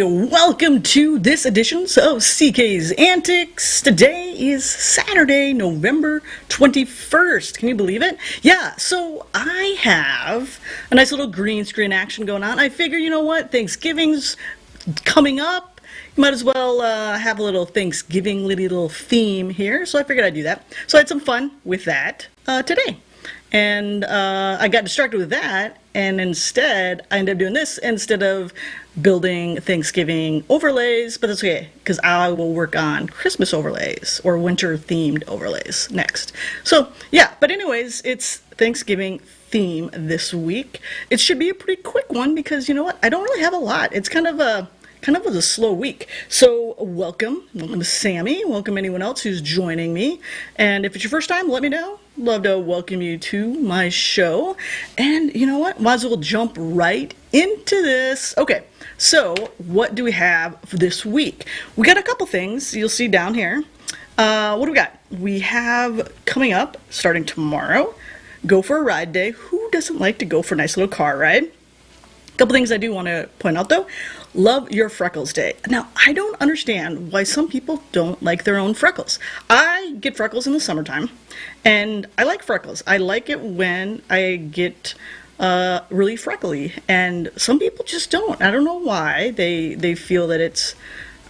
everybody, welcome to this edition of CK's Antics. Today is Saturday, November 21st. Can you believe it? Yeah, so I have a nice little green screen action going on. I figure, you know what, Thanksgiving's coming up. You might as well have a little Thanksgiving little theme here, so I figured I'd do that. So I had some fun with that today. And I got distracted with that, and instead I ended up doing this instead of building Thanksgiving overlays, but that's okay, because I will work on Christmas overlays or winter themed overlays next. So yeah, but anyways, it's Thanksgiving theme this week. It should be a pretty quick one because you know what? I don't really have a lot. It's kind of a slow week. So welcome to Sammy. Welcome anyone else who's joining me. And if it's your first time, let me know. Love to welcome you to my show. And you know what? Might as well jump right into this. Okay, so what do we have for this week? We got a couple things you'll see down here. What do we got? We have coming up, starting tomorrow, Go for a Ride Day. Who doesn't like to go for a nice little car ride? A couple things I do want to point out though. Love Your Freckles Day. Now, I don't understand why some people don't like their own freckles. I get freckles in the summertime, and I like freckles. I like it when I get really freckly, and some people just don't. I don't know why. They feel that it's,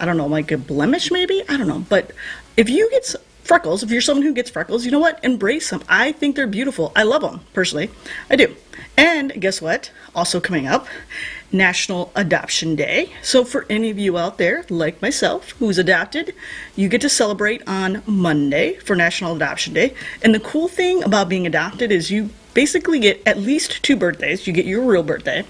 I don't know, like a blemish maybe? I don't know. But if you get freckles, if you're someone who gets freckles, you know what? Embrace them. I think they're beautiful. I love them, personally. I do. And guess what? Also coming up, National Adoption Day. So for any of you out there, like myself, who's adopted, you get to celebrate on Monday for National Adoption Day. And the cool thing about being adopted is you basically get at least 2 birthdays. You get your real birthday,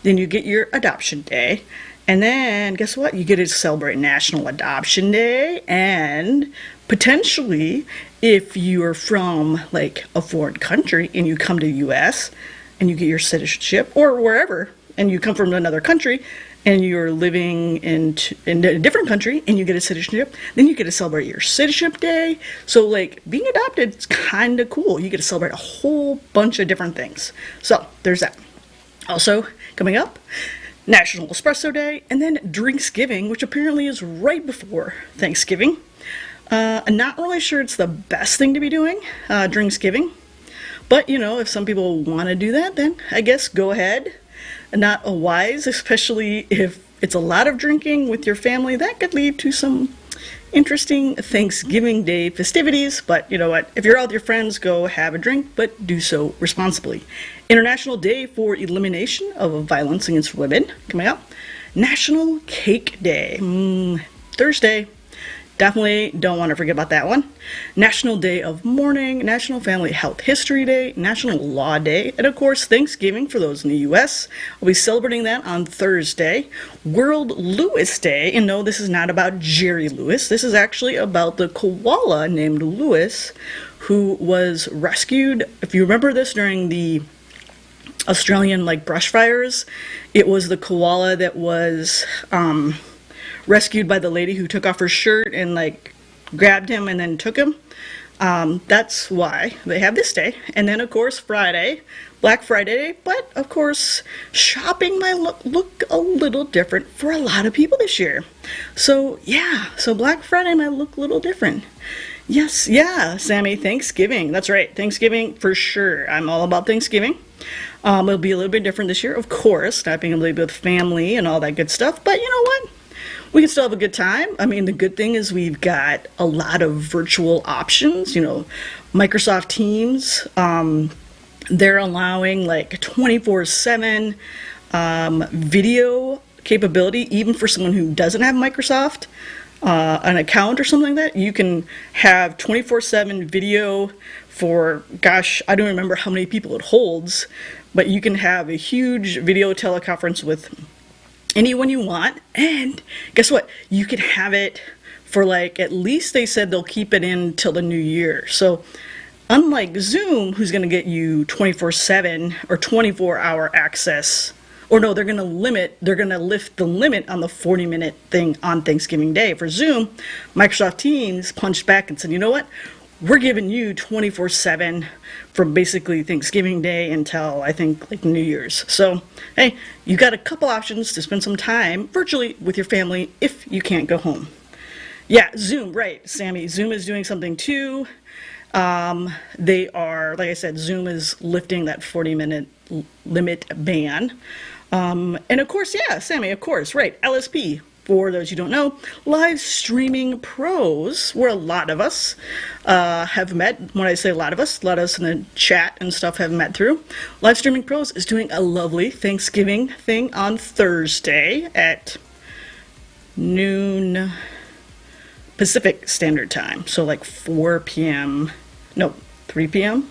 then you get your adoption day, and then guess what? You get to celebrate National Adoption Day, and potentially, if you're from like a foreign country and you come to the U.S. and you get your citizenship, or wherever, and you come from another country and you're living in a different country and you get a citizenship, then you get to celebrate your citizenship day. So like being adopted is kind of cool. You get to celebrate a whole bunch of different things. So there's that. Also coming up, National Espresso Day, and then Drinksgiving, which apparently is right before Thanksgiving. I'm not really sure it's the best thing to be doing, Drinksgiving. But, you know, if some people want to do that, then I guess go ahead. Not a wise, especially if it's a lot of drinking with your family. That could lead to some interesting Thanksgiving Day festivities. But you know what? If you're out with your friends, go have a drink, but do so responsibly. International Day for Elimination of Violence Against Women coming up. National Cake Day. Thursday. Definitely don't want to forget about that one. National Day of Mourning, National Family Health History Day, National Law Day, and of course Thanksgiving for those in the U.S. We'll be celebrating that on Thursday. World Lewis Day, and no, this is not about Jerry Lewis. This is actually about the koala named Lewis, who was rescued. If you remember this during the Australian brush fires, it was the koala that was rescued by the lady who took off her shirt and grabbed him and then took him. That's why they have this day. And then of course Friday, Black Friday, but of course shopping might look a little different for a lot of people this year. So yeah, so Black Friday might look a little different. Yes, yeah, Sammy, Thanksgiving. That's right, Thanksgiving for sure. I'm all about Thanksgiving. It'll be a little bit different this year, of course, not being able to be with family and all that good stuff, but you know what? We can still have a good time. I mean, the good thing is we've got a lot of virtual options. You know, Microsoft Teams, they're allowing 24/7 video capability, even for someone who doesn't have Microsoft, an account or something like that. You can have 24/7 video for, gosh, I don't remember how many people it holds, but you can have a huge video teleconference with anyone you want, and guess what? You can have it for at least they said they'll keep it in till the new year. So unlike Zoom, who's going to get you 24/7 or 24-hour access, or no, they're going to lift the limit on the 40-minute thing on Thanksgiving Day. For Zoom, Microsoft Teams punched back and said, you know what? we're giving you 24/7 from basically Thanksgiving Day until I think like New Year's. So, hey, you got a couple options to spend some time virtually with your family if you can't go home. Yeah, Zoom, right, Sammy. Zoom is doing something too. They are, like I said, Zoom is lifting that 40-minute limit ban. And of course, yeah, Sammy, of course, right, LSP. For those who don't know, live streaming pros, where a lot of us have met. When I say a lot of us in the chat and stuff have met through. Live streaming pros is doing a lovely Thanksgiving thing on Thursday at noon Pacific Standard Time. So like 4 p.m. No, 3 p.m.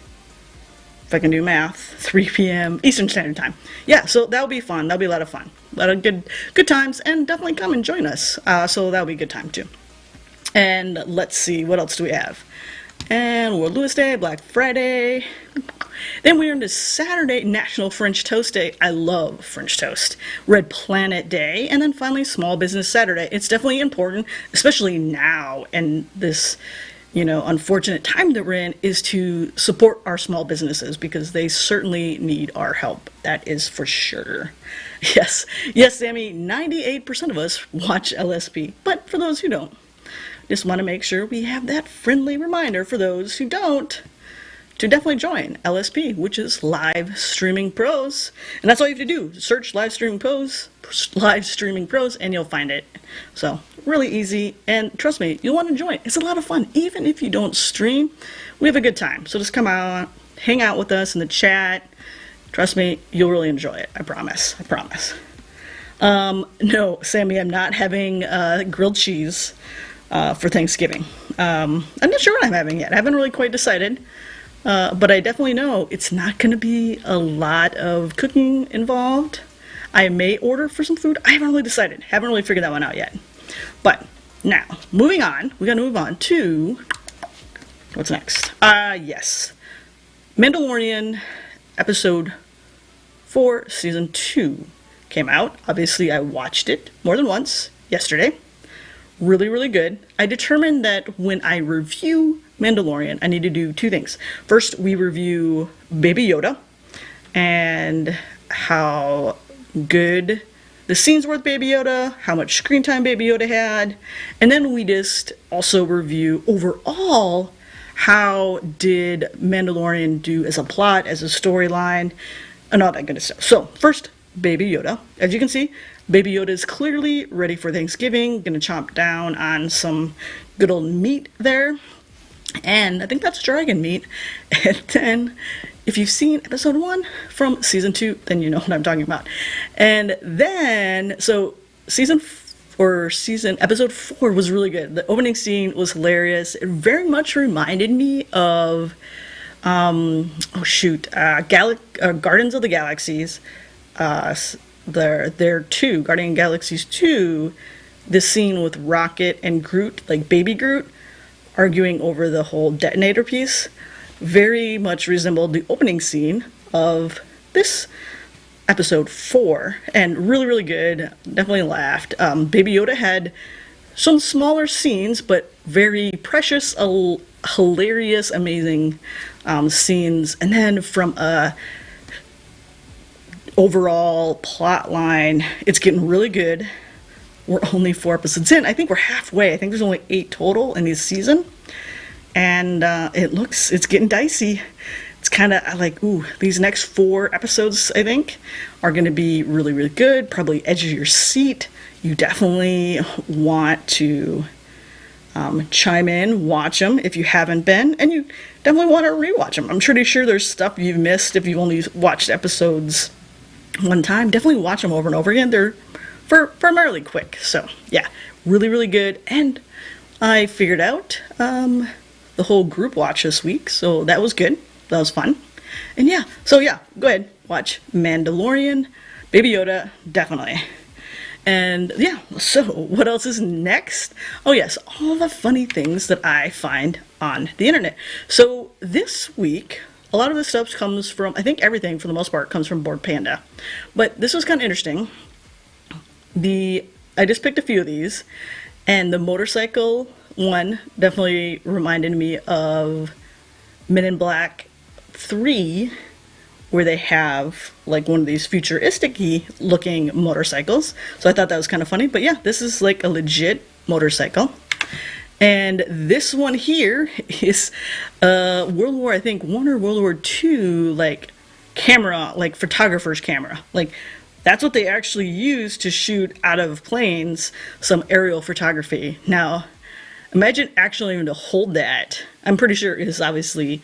If I can do math, 3 p.m. Eastern Standard Time. Yeah, so that'll be fun. That'll be a lot of fun. A lot of good times, and definitely come and join us. So that'll be a good time too. And let's see, what else do we have? And World Lewis Day, Black Friday. Then we're into Saturday, National French Toast Day. I love French toast. Red Planet Day, and then finally Small Business Saturday. It's definitely important, especially now and this, unfortunate time that we're in, is to support our small businesses because they certainly need our help. That is for sure. Yes, Sammy, 98% of us watch LSP, but for those who don't, just want to make sure we have that friendly reminder for those who don't to definitely join LSP, which is Live Streaming Pros. And that's all you have to do. Search Live Streaming Pros, and you'll find it. So, really easy. And trust me, you'll want to join. It's a lot of fun. Even if you don't stream, we have a good time. So just come out, hang out with us in the chat. Trust me, you'll really enjoy it. I promise. No, Sammy, I'm not having grilled cheese for Thanksgiving. I'm not sure what I'm having yet. I haven't really quite decided. But I definitely know it's not going to be a lot of cooking involved. I may order for some food. I haven't really decided. Haven't really figured that one out yet. But now, moving on. We got to move on to what's next. Yes. Mandalorian episode 4, season 2 came out. Obviously, I watched it more than once yesterday. Really, really good. I determined that when I review Mandalorian, I need to do two things. First, we review Baby Yoda and how good the scenes were with Baby Yoda, how much screen time Baby Yoda had, and then we just also review overall how did Mandalorian do as a plot, as a storyline, and all that good stuff. So, first, Baby Yoda. As you can see, Baby Yoda is clearly ready for Thanksgiving, gonna chomp down on some good old meat there. And I think that's dragon meat. And then, if you've seen episode 1 from season 2, then you know what I'm talking about. And then, so episode 4 was really good. The opening scene was hilarious. It very much reminded me of, Guardians of the Galaxies. They're 2, Guardian Galaxies 2, this scene with Rocket and Groot, like baby Groot, arguing over the whole detonator piece, very much resembled the opening scene of this episode 4, and really, really good. Definitely laughed. Baby Yoda had some smaller scenes, but very precious, hilarious, amazing scenes. And then from a overall plot line, it's getting really good. We're only 4 episodes in. I think we're halfway. I think there's only 8 total in this season. And it's getting dicey. It's kind of like, these next 4 episodes, I think, are going to be really, really good. Probably edge of your seat. You definitely want to chime in, watch them if you haven't been. And you definitely want to rewatch them. I'm pretty sure there's stuff you've missed if you've only watched episodes one time. Definitely watch them over and over again. They're primarily quick. So, yeah, really, really good. And I figured out the whole group watch this week, so that was good. That was fun. And go ahead, watch Mandalorian, Baby Yoda, definitely. And so what else is next? Oh yes, all the funny things that I find on the internet. So this week, a lot of this stuff comes from, I think everything for the most part comes from Bored Panda. But this was kind of interesting. I just picked a few of these, and the motorcycle one definitely reminded me of Men in Black 3, where they have like one of these futuristic looking motorcycles. So I thought that was kind of funny. But yeah, this is like a legit motorcycle. And this one here is World War, I think, one or World War II, like camera, like photographer's camera. Like that's what they actually use to shoot out of planes, some aerial photography. Now, imagine actually having to hold that. I'm pretty sure it is obviously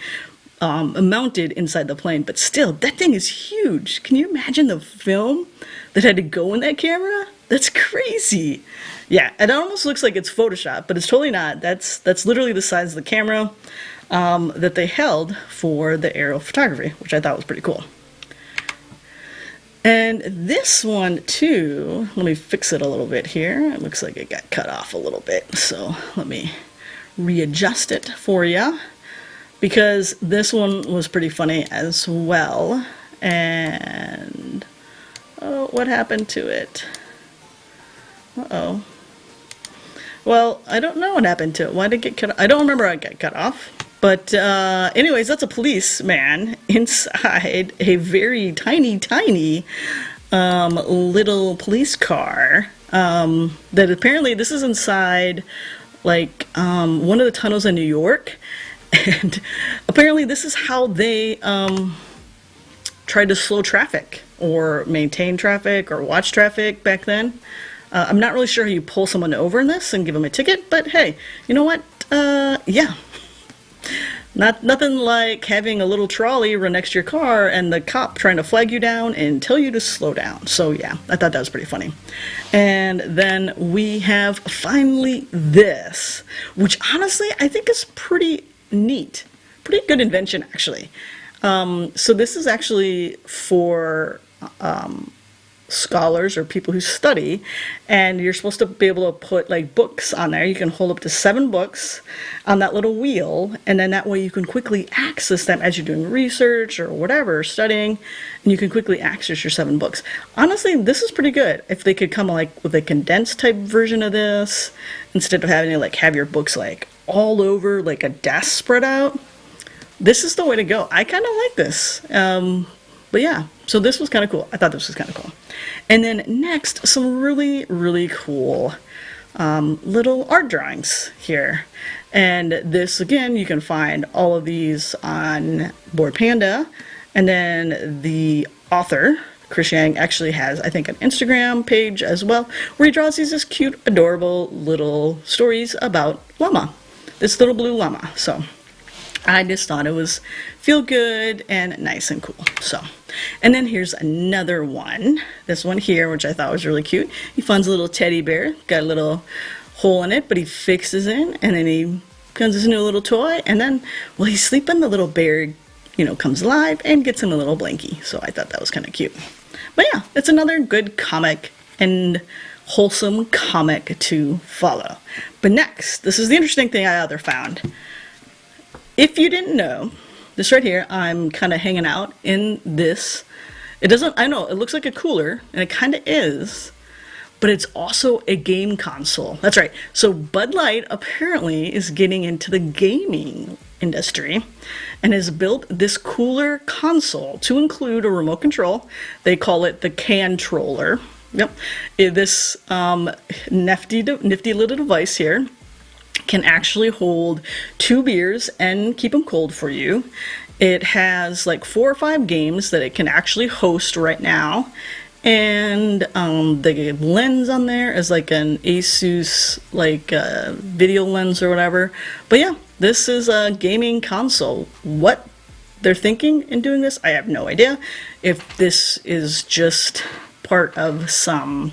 mounted inside the plane, but still, that thing is huge. Can you imagine the film that had to go in that camera? That's crazy. Yeah, it almost looks like it's Photoshop, but it's totally not. That's literally the size of the camera that they held for the aerial photography, which I thought was pretty cool. And this one too, let me fix it a little bit here. It looks like it got cut off a little bit, so let me readjust it for you, because this one was pretty funny as well. And oh, what happened to it? Uh-oh. Well, I don't know what happened to it. Why did it get cut off? I don't remember how it got cut off. But anyways, that's a policeman inside a very tiny, tiny little police car. That apparently this is inside like one of the tunnels in New York. And apparently this is how they tried to slow traffic or maintain traffic or watch traffic back then. I'm not really sure how you pull someone over in this and give them a ticket, but hey, you know what? Yeah. Nothing like having a little trolley run next to your car and the cop trying to flag you down and tell you to slow down. So yeah, I thought that was pretty funny. And then we have finally this, which honestly I think is pretty neat. Pretty good invention, actually. So this is actually for scholars or people who study, and you're supposed to be able to put like books on there. You can hold up to 7 books on that little wheel, and then that way you can quickly access them as you're doing research or whatever, studying, and you can quickly access your 7 books. Honestly, this is pretty good. If they could come like with a condensed type version of this, instead of having to like have your books like all over like a desk spread out, this is the way to go. I kind of like this. But yeah, so this was kind of cool. I thought this was kind of cool. And then next, some really, really cool little art drawings here. And this, again, you can find all of these on Board Panda. And then the author, Chris Yang, actually has, I think, an Instagram page as well, where he draws these just cute, adorable little stories about llama. This little blue llama. So I just thought it was feel good and nice and cool. So, and then here's another one. This one here, which I thought was really cute. He finds a little teddy bear, got a little hole in it, but he fixes it, and then he comes this new little toy, and then while he's sleeping, the little bear, you know, comes alive and gets him a little blankie. So I thought that was kind of cute. But yeah, it's another good comic and wholesome comic to follow. But next, this is the interesting thing I other found. If you didn't know, this right here, I'm kind of hanging out in this. It doesn't, I know, it looks like a cooler, and it kind of is, but it's also a game console. That's right. So Bud Light apparently is getting into the gaming industry and has built this cooler console to include a remote control. They call it the Can-troller. Yep. This nifty little device here can actually hold 2 beers and keep them cold for you. It has like 4 or 5 games that it can actually host right now. And the lens on there is like an Asus like video lens or whatever. But yeah, this is a gaming console. What they're thinking in doing this, I have no idea. If this is just part of some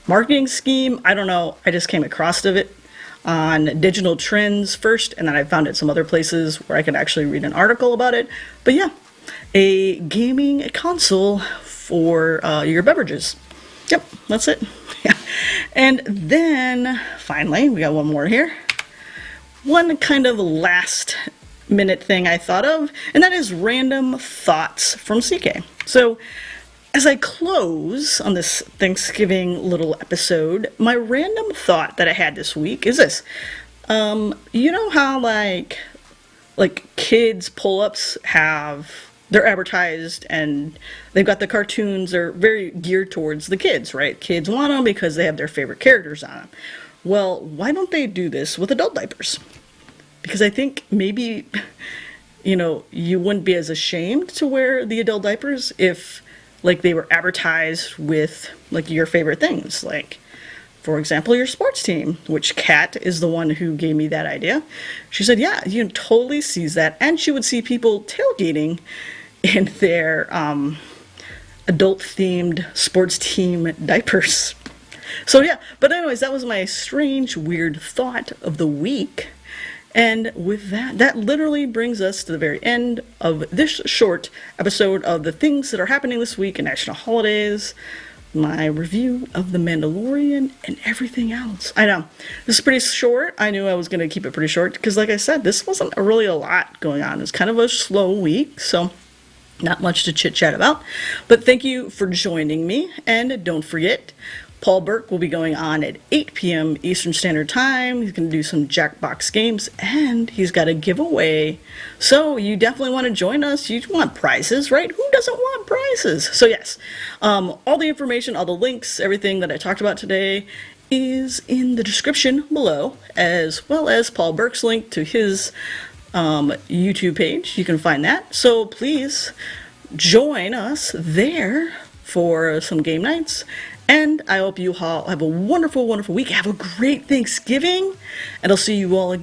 marketing scheme, I don't know. I just came across it on Digital Trends first, and then I found it some other places where I could actually read an article about it. But yeah, a gaming console for your beverages. Yep, that's it. Yeah. And then finally, we got one more here. One kind of last minute thing I thought of, and that is random thoughts from CK. So as I close on this Thanksgiving little episode, my random thought that I had this week is this. You know how like kids pull-ups have they're advertised and they've got the cartoons, they're very geared towards the kids, right? Kids want them because they have their favorite characters on them. Well, why don't they do this with adult diapers? Because I think maybe you wouldn't be as ashamed to wear the adult diapers if like they were advertised with like your favorite things, like for example, your sports team, which Kat is the one who gave me that idea. She said, yeah, you totally sees that. And she would see people tailgating in their adult-themed sports team diapers. So yeah, but anyways, that was my strange, weird thought of the week. And with that, that literally brings us to the very end of this short episode of the things that are happening this week in national holidays, my review of The Mandalorian, and everything else. I know, this is pretty short. I knew I was going to keep it pretty short because, like I said, this wasn't really a lot going on. It was kind of a slow week, so not much to chit-chat about. But thank you for joining me, and don't forget, Paul Burke will be going on at 8 p.m. Eastern Standard Time. He's going to do some Jackbox games, and he's got a giveaway. So you definitely want to join us. You want prizes, right? Who doesn't want prizes? So yes, all the information, all the links, everything that I talked about today is in the description below, as well as Paul Burke's link to his YouTube page. You can find that. So please join us there for some game nights. And I hope you all have a wonderful, wonderful week. Have a great Thanksgiving. And I'll see you all again